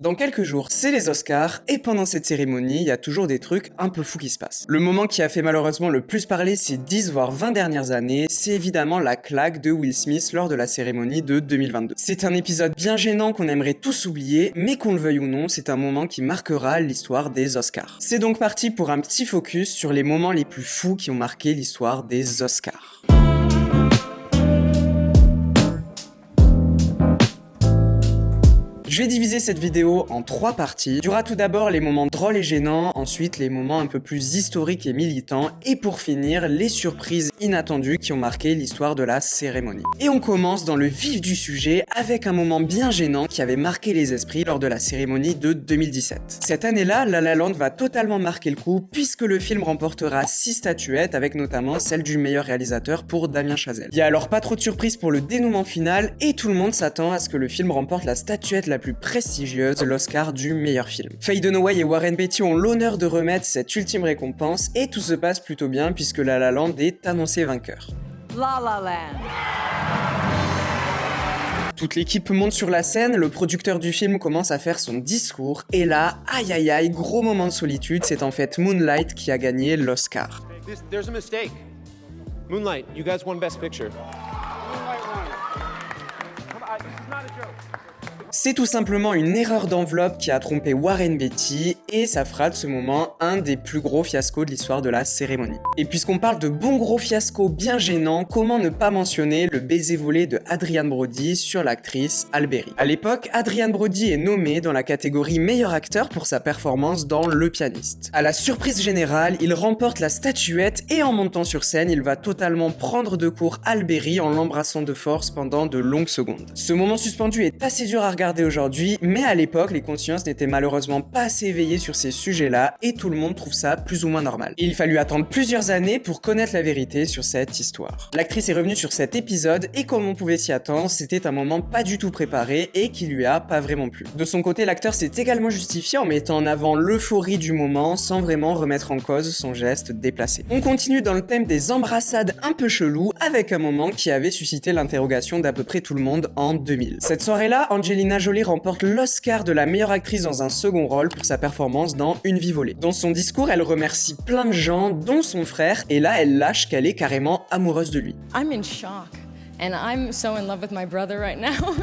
Dans quelques jours, c'est les Oscars, et pendant cette cérémonie, il y a toujours des trucs un peu fous qui se passent. Le moment qui a fait malheureusement le plus parler ces 10 voire 20 dernières années, c'est évidemment la claque de Will Smith lors de la cérémonie de 2022. C'est un épisode bien gênant qu'on aimerait tous oublier, mais qu'on le veuille ou non, c'est un moment qui marquera l'histoire des Oscars. C'est donc parti pour un petit focus sur les moments les plus fous qui ont marqué l'histoire des Oscars. Je vais diviser cette vidéo en 3 parties. Il y aura tout d'abord les moments drôles et gênants, ensuite les moments un peu plus historiques et militants, et pour finir, les surprises inattendues qui ont marqué l'histoire de la cérémonie. Et on commence dans le vif du sujet avec un moment bien gênant qui avait marqué les esprits lors de la cérémonie de 2017. Cette année-là, La La Land va totalement marquer le coup puisque le film remportera 6 statuettes avec notamment celle du meilleur réalisateur pour Damien Chazelle. Il y a alors pas trop de surprise pour le dénouement final et tout le monde s'attend à ce que le film remporte la statuette la plus prestigieuse, l'Oscar du meilleur film. Faye Dunaway et Warren Beatty ont l'honneur de remettre cette ultime récompense et tout se passe plutôt bien puisque La La Land est annoncé vainqueur. La La Land. Toute l'équipe monte sur la scène, le producteur du film commence à faire son discours et là, aïe aïe aïe, gros moment de solitude, c'est en fait Moonlight qui a gagné l'Oscar. There's a mistake. Moonlight, you guys won Best Picture. C'est tout simplement une erreur d'enveloppe qui a trompé Warren Beatty et ça fera de ce moment un des plus gros fiascos de l'histoire de la cérémonie. Et puisqu'on parle de bons gros fiascos bien gênants, comment ne pas mentionner le baiser volé de Adrien Brody sur l'actrice Halle Berry. À l'époque, Adrien Brody est nommé dans la catégorie meilleur acteur pour sa performance dans Le Pianiste. À la surprise générale, il remporte la statuette et en montant sur scène, il va totalement prendre de court Halle Berry en l'embrassant de force pendant de longues secondes. Ce moment suspendu est assez dur à regarder aujourd'hui, mais à l'époque, les consciences n'étaient malheureusement pas assez éveillées sur ces sujets-là et tout le monde trouve ça plus ou moins normal. Il fallut attendre plusieurs années pour connaître la vérité sur cette histoire. L'actrice est revenue sur cet épisode et comme on pouvait s'y attendre, c'était un moment pas du tout préparé et qui lui a pas vraiment plu. De son côté, l'acteur s'est également justifié en mettant en avant l'euphorie du moment sans vraiment remettre en cause son geste déplacé. On continue dans le thème des embrassades un peu chelou avec un moment qui avait suscité l'interrogation d'à peu près tout le monde en 2000. Cette soirée-là, Angelina Jolie remporte l'Oscar de la meilleure actrice dans un second rôle pour sa performance dans Une vie volée. Dans son discours, elle remercie plein de gens, dont son frère, et là elle lâche qu'elle est carrément amoureuse de lui. I'm in shock. And I'm so in love with my brother right now.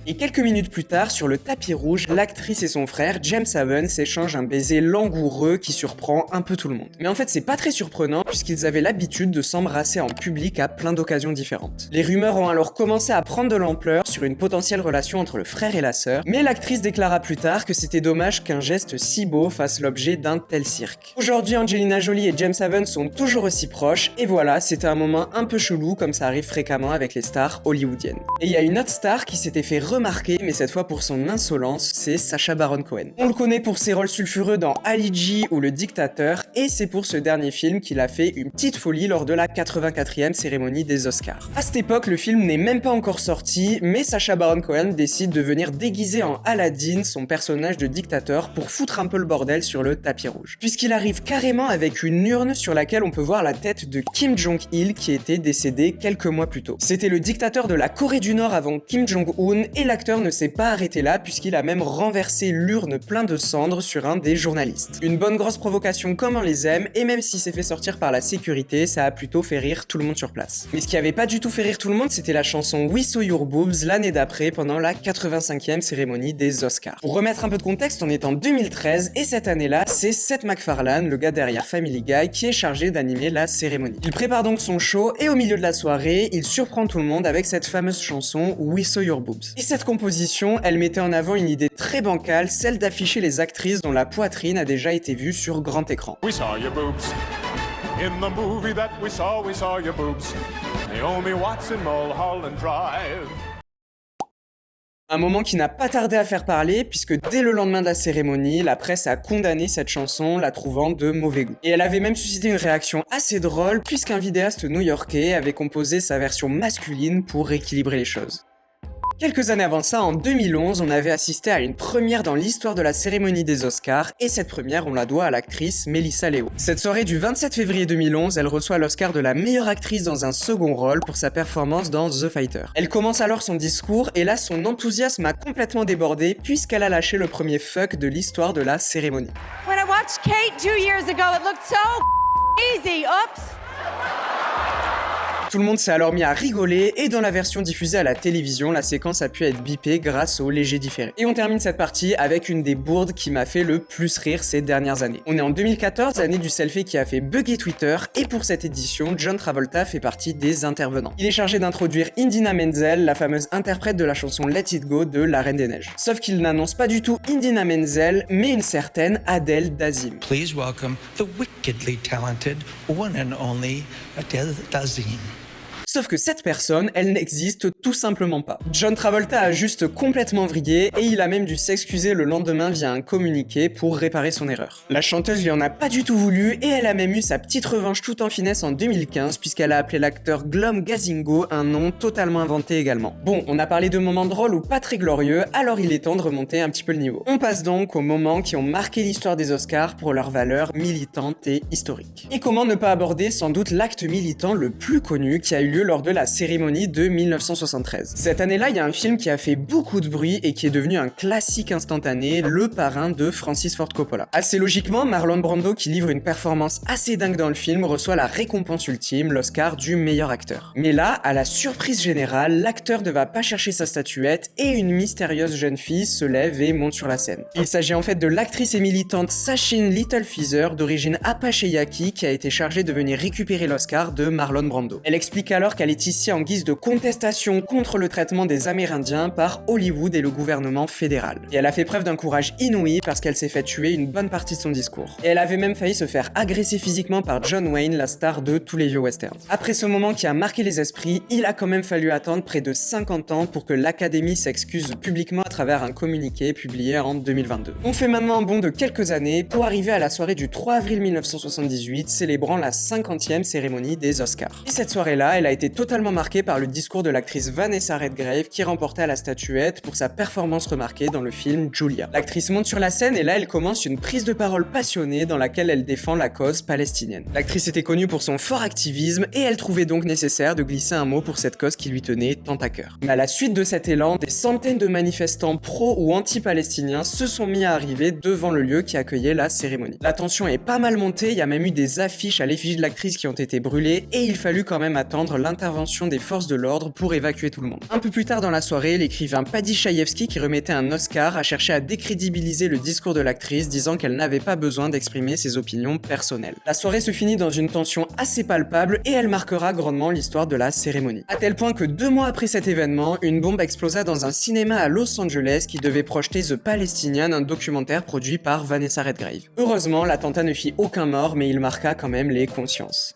Et quelques minutes plus tard, sur le tapis rouge, l'actrice et son frère, James Avon, s'échangent un baiser langoureux qui surprend un peu tout le monde. Mais en fait, c'est pas très surprenant puisqu'ils avaient l'habitude de s'embrasser en public à plein d'occasions différentes. Les rumeurs ont alors commencé à prendre de l'ampleur sur une potentielle relation entre le frère et la sœur, mais l'actrice déclara plus tard que c'était dommage qu'un geste si beau fasse l'objet d'un tel cirque. Aujourd'hui, Angelina Jolie et James Avon sont toujours aussi proches, et voilà, c'était un moment un peu chelou comme ça arrive fréquemment avec les stars hollywoodiennes. Et il y a une autre star qui s'était fait remarquer, mais cette fois pour son insolence, c'est Sacha Baron Cohen. On le connaît pour ses rôles sulfureux dans Ali G ou Le Dictateur, et c'est pour ce dernier film qu'il a fait une petite folie lors de la 84e cérémonie des Oscars. À cette époque, le film n'est même pas encore sorti, mais Sacha Baron Cohen décide de venir déguiser en Aladdin son personnage de dictateur pour foutre un peu le bordel sur le tapis rouge. Puisqu'il arrive carrément avec une urne sur laquelle on peut voir la tête de Kim Jong-il qui était décédé quelques mois plus tôt. C'était le dictateur de la Corée du Nord avant Kim Jong-un et l'acteur ne s'est pas arrêté là puisqu'il a même renversé l'urne plein de cendres sur un des journalistes. Une bonne grosse provocation comme on les aime et même s'il s'est fait sortir par la sécurité, ça a plutôt fait rire tout le monde sur place. Mais ce qui avait pas du tout fait rire tout le monde, c'était la chanson We Saw Your Boobs l'année d'après pendant la 85e cérémonie des Oscars. Pour remettre un peu de contexte, on est en 2013 et cette année-là, c'est Seth MacFarlane, le gars derrière Family Guy, qui est chargé d'animer la cérémonie. Il prépare donc son show et au milieu de la soirée, il surprend tout le monde avec cette fameuse chanson We Saw Your Boobs. Et cette composition, elle mettait en avant une idée très bancale, celle d'afficher les actrices dont la poitrine a déjà été vue sur grand écran. We saw your boobs. In the movie that we saw your boobs. Naomi Watson, Mulholland Drive. Un moment qui n'a pas tardé à faire parler, puisque dès le lendemain de la cérémonie, la presse a condamné cette chanson, la trouvant de mauvais goût. Et elle avait même suscité une réaction assez drôle, puisqu'un vidéaste new-yorkais avait composé sa version masculine pour rééquilibrer les choses. Quelques années avant ça, en 2011, on avait assisté à une première dans l'histoire de la cérémonie des Oscars, et cette première, on la doit à l'actrice Melissa Leo. Cette soirée du 27 février 2011, elle reçoit l'Oscar de la meilleure actrice dans un second rôle pour sa performance dans The Fighter. Elle commence alors son discours, et là, son enthousiasme a complètement débordé, puisqu'elle a lâché le premier fuck de l'histoire de la cérémonie. When I watched Kate 2 years ago, it looked so easy. Oops. Tout le monde s'est alors mis à rigoler, et dans la version diffusée à la télévision, la séquence a pu être bipée grâce au léger différé. Et on termine cette partie avec une des bourdes qui m'a fait le plus rire ces dernières années. On est en 2014, l'année du selfie qui a fait bugger Twitter, et pour cette édition, John Travolta fait partie des intervenants. Il est chargé d'introduire Idina Menzel, la fameuse interprète de la chanson Let It Go de La Reine des Neiges. Sauf qu'il n'annonce pas du tout Idina Menzel, mais une certaine Adèle Dazeem. Please welcome the wickedly talented one and only Adèle Dazeem. Sauf que cette personne, elle n'existe tout simplement pas. John Travolta a juste complètement vrillé et il a même dû s'excuser le lendemain via un communiqué pour réparer son erreur. La chanteuse lui en a pas du tout voulu et elle a même eu sa petite revanche tout en finesse en 2015 puisqu'elle a appelé l'acteur Glom Gazingo, un nom totalement inventé également. Bon, on a parlé de moments drôles ou pas très glorieux, alors il est temps de remonter un petit peu le niveau. On passe donc aux moments qui ont marqué l'histoire des Oscars pour leur valeur militante et historique. Et comment ne pas aborder sans doute l'acte militant le plus connu qui a eu lieu lors de la cérémonie de 1973. Cette année-là, il y a un film qui a fait beaucoup de bruit et qui est devenu un classique instantané, Le Parrain de Francis Ford Coppola. Assez logiquement, Marlon Brando, qui livre une performance assez dingue dans le film, reçoit la récompense ultime, l'Oscar du meilleur acteur. Mais là, à la surprise générale, l'acteur ne va pas chercher sa statuette et une mystérieuse jeune fille se lève et monte sur la scène. Il s'agit en fait de l'actrice et militante Sachin Little Feather, d'origine Apache Yaqui, qui a été chargée de venir récupérer l'Oscar de Marlon Brando. Elle explique alors qu'elle est ici en guise de contestation contre le traitement des Amérindiens par Hollywood et le gouvernement fédéral. Et elle a fait preuve d'un courage inouï parce qu'elle s'est fait tuer une bonne partie de son discours. Et elle avait même failli se faire agresser physiquement par John Wayne, la star de tous les vieux westerns. Après ce moment qui a marqué les esprits, il a quand même fallu attendre près de 50 ans pour que l'Académie s'excuse publiquement à travers un communiqué publié en 2022. On fait maintenant un bond de quelques années pour arriver à la soirée du 3 avril 1978, célébrant la 50e cérémonie des Oscars. Et cette soirée-là, elle a été totalement marquée par le discours de l'actrice Vanessa Redgrave qui remporta la statuette pour sa performance remarquée dans le film Julia. L'actrice monte sur la scène et là elle commence une prise de parole passionnée dans laquelle elle défend la cause palestinienne. L'actrice était connue pour son fort activisme et elle trouvait donc nécessaire de glisser un mot pour cette cause qui lui tenait tant à cœur. Mais à la suite de cet élan, des centaines de manifestants pro ou anti-palestiniens se sont mis à arriver devant le lieu qui accueillait la cérémonie. La tension est pas mal montée, il y a même eu des affiches à l'effigie de l'actrice qui ont été brûlées et il fallut quand même attendre l'intervention des forces de l'ordre pour évacuer tout le monde. Un peu plus tard dans la soirée, l'écrivain Paddy Chayefsky, qui remettait un Oscar, a cherché à décrédibiliser le discours de l'actrice, disant qu'elle n'avait pas besoin d'exprimer ses opinions personnelles. La soirée se finit dans une tension assez palpable et elle marquera grandement l'histoire de la cérémonie. À tel point que 2 mois après cet événement, une bombe explosa dans un cinéma à Los Angeles qui devait projeter The Palestinian, un documentaire produit par Vanessa Redgrave. Heureusement, l'attentat ne fit aucun mort, mais il marqua quand même les consciences.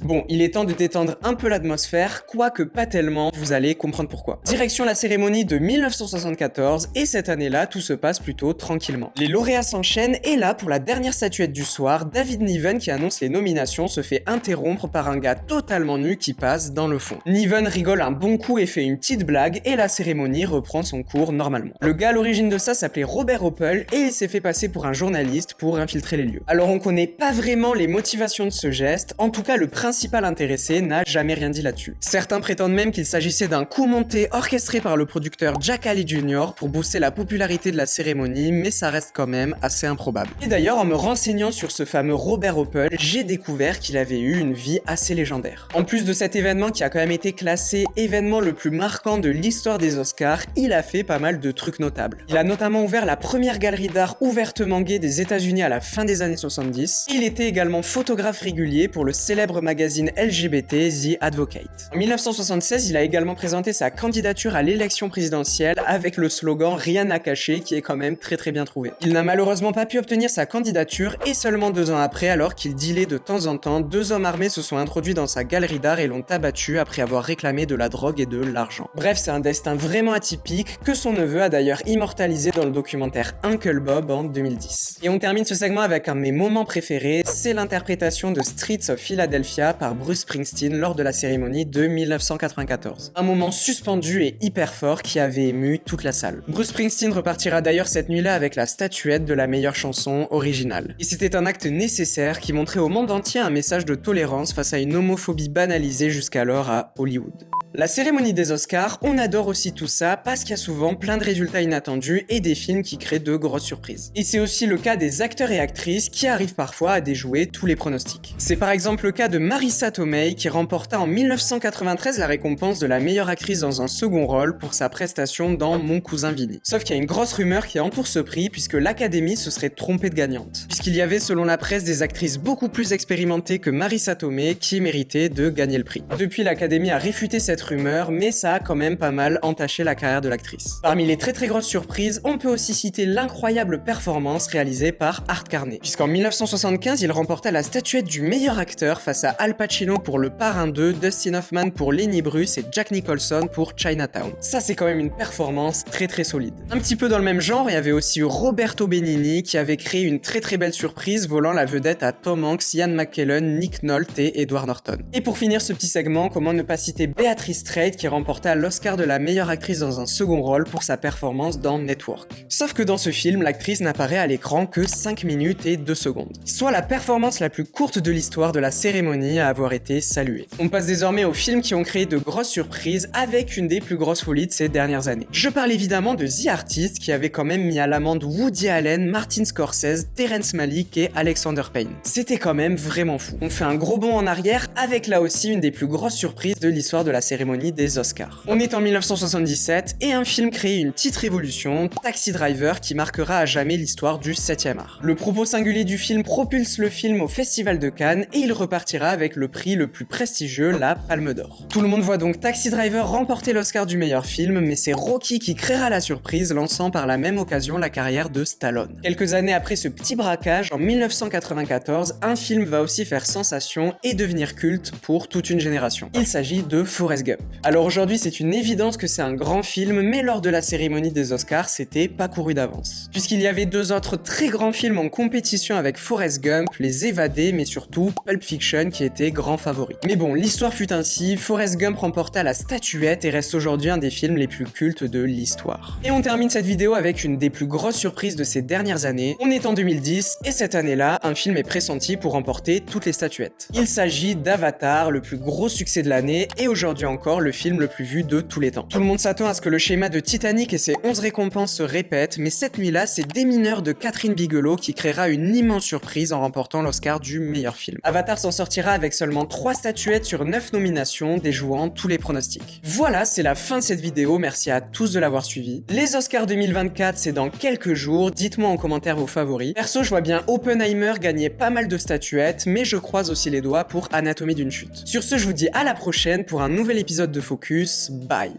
Bon, il est temps de détendre un peu l'atmosphère, quoique pas tellement, vous allez comprendre pourquoi. Direction la cérémonie de 1974, et cette année-là, tout se passe plutôt tranquillement. Les lauréats s'enchaînent, et là, pour la dernière statuette du soir, David Niven, qui annonce les nominations, se fait interrompre par un gars totalement nu qui passe dans le fond. Niven rigole un bon coup et fait une petite blague, et la cérémonie reprend son cours normalement. Le gars à l'origine de ça s'appelait Robert Oppel, et il s'est fait passer pour un journaliste pour infiltrer les lieux. Alors on connaît pas vraiment les motivations de ce geste, en tout cas le principal intéressé n'a jamais rien dit là-dessus. Certains prétendent même qu'il s'agissait d'un coup monté orchestré par le producteur Jack Haley Jr. pour booster la popularité de la cérémonie, mais ça reste quand même assez improbable. Et d'ailleurs, en me renseignant sur ce fameux Robert Oppel, j'ai découvert qu'il avait eu une vie assez légendaire. En plus de cet événement qui a quand même été classé événement le plus marquant de l'histoire des Oscars, il a fait pas mal de trucs notables. Il a notamment ouvert la première galerie d'art ouvertement gay des États-Unis à la fin des années 70. Il était également photographe régulier pour le célèbre magazine LGBT The Advocate. En 1976, il a également présenté sa candidature à l'élection présidentielle avec le slogan « Rien à cacher » qui est quand même très bien trouvé. Il n'a malheureusement pas pu obtenir sa candidature et seulement 2 ans après, alors qu'il dealait de temps en temps, 2 hommes armés se sont introduits dans sa galerie d'art et l'ont abattu après avoir réclamé de la drogue et de l'argent. Bref, c'est un destin vraiment atypique que son neveu a d'ailleurs immortalisé dans le documentaire Uncle Bob en 2010. Et on termine ce segment avec un de mes moments préférés, c'est l'interprétation de Streets of Philadelphia America par Bruce Springsteen lors de la cérémonie de 1994. Un moment suspendu et hyper fort qui avait ému toute la salle. Bruce Springsteen repartira d'ailleurs cette nuit-là avec la statuette de la meilleure chanson originale. Et c'était un acte nécessaire qui montrait au monde entier un message de tolérance face à une homophobie banalisée jusqu'alors à Hollywood. La cérémonie des Oscars, on adore aussi tout ça parce qu'il y a souvent plein de résultats inattendus et des films qui créent de grosses surprises. Et c'est aussi le cas des acteurs et actrices qui arrivent parfois à déjouer tous les pronostics. C'est par exemple le cas de Marissa Tomei qui remporta en 1993 la récompense de la meilleure actrice dans un second rôle pour sa prestation dans Mon cousin Vinny. Sauf qu'il y a une grosse rumeur qui entoure ce prix puisque l'Académie se serait trompée de gagnante. Puisqu'il y avait selon la presse des actrices beaucoup plus expérimentées que Marissa Tomei qui méritaient de gagner le prix. Depuis, l'Académie a réfuté cette rumeur, mais ça a quand même pas mal entaché la carrière de l'actrice. Parmi les très grosses surprises, on peut aussi citer l'incroyable performance réalisée par Art Carney, puisqu'en 1975, il remporta la statuette du meilleur acteur face à Al Pacino pour Le Parrain 2, Dustin Hoffman pour Lenny Bruce et Jack Nicholson pour Chinatown. Ça, c'est quand même une performance très solide. Un petit peu dans le même genre, il y avait aussi Roberto Benigni qui avait créé une très belle surprise volant la vedette à Tom Hanks, Ian McKellen, Nick Nolte et Edward Norton. Et pour finir ce petit segment, comment ne pas citer Beatrice Straight qui remporta l'Oscar de la meilleure actrice dans un second rôle pour sa performance dans Network. Sauf que dans ce film, l'actrice n'apparaît à l'écran que 5 minutes et 2 secondes. Soit la performance la plus courte de l'histoire de la cérémonie à avoir été saluée. On passe désormais aux films qui ont créé de grosses surprises avec une des plus grosses folies de ces dernières années. Je parle évidemment de The Artist qui avait quand même mis à l'amende Woody Allen, Martin Scorsese, Terrence Malick et Alexander Payne. C'était quand même vraiment fou. On fait un gros bond en arrière avec là aussi une des plus grosses surprises de l'histoire de la cérémonie des Oscars. On est en 1977 et un film crée une petite révolution, Taxi Driver, qui marquera à jamais l'histoire du 7e art. Le propos singulier du film propulse le film au Festival de Cannes et il repartira avec le prix le plus prestigieux, la Palme d'Or. Tout le monde voit donc Taxi Driver remporter l'Oscar du meilleur film, mais c'est Rocky qui créera la surprise, lançant par la même occasion la carrière de Stallone. Quelques années après ce petit braquage, en 1994, un film va aussi faire sensation et devenir culte pour toute une génération. Il s'agit de Forrest Gump. Alors aujourd'hui, c'est une évidence que c'est un grand film, mais lors de la cérémonie des Oscars, c'était pas couru d'avance. Puisqu'il y avait deux autres très grands films en compétition avec Forrest Gump, Les Évadés, mais surtout Pulp Fiction qui était grand favori. Mais bon, l'histoire fut ainsi, Forrest Gump remporta la statuette et reste aujourd'hui un des films les plus cultes de l'histoire. Et on termine cette vidéo avec une des plus grosses surprises de ces dernières années. On est en 2010 et cette année-là, un film est pressenti pour remporter toutes les statuettes. Il s'agit d'Avatar, le plus gros succès de l'année et aujourd'hui encore le film le plus vu de tous les temps. Tout le monde s'attend à ce que le schéma de Titanic et ses 11 récompenses se répètent, mais cette nuit-là, c'est Des mineurs de Catherine Bigelow qui créera une immense surprise en remportant l'Oscar du meilleur film. Avatar s'en sortira avec seulement 3 statuettes sur 9 nominations, déjouant tous les pronostics. Voilà, c'est la fin de cette vidéo, merci à tous de l'avoir suivi. Les Oscars 2024, c'est dans quelques jours, dites-moi en commentaire vos favoris. Perso, je vois bien Oppenheimer gagner pas mal de statuettes, mais je croise aussi les doigts pour Anatomie d'une chute. Sur ce, je vous dis à la prochaine pour un nouvel épisode de Focus, bye.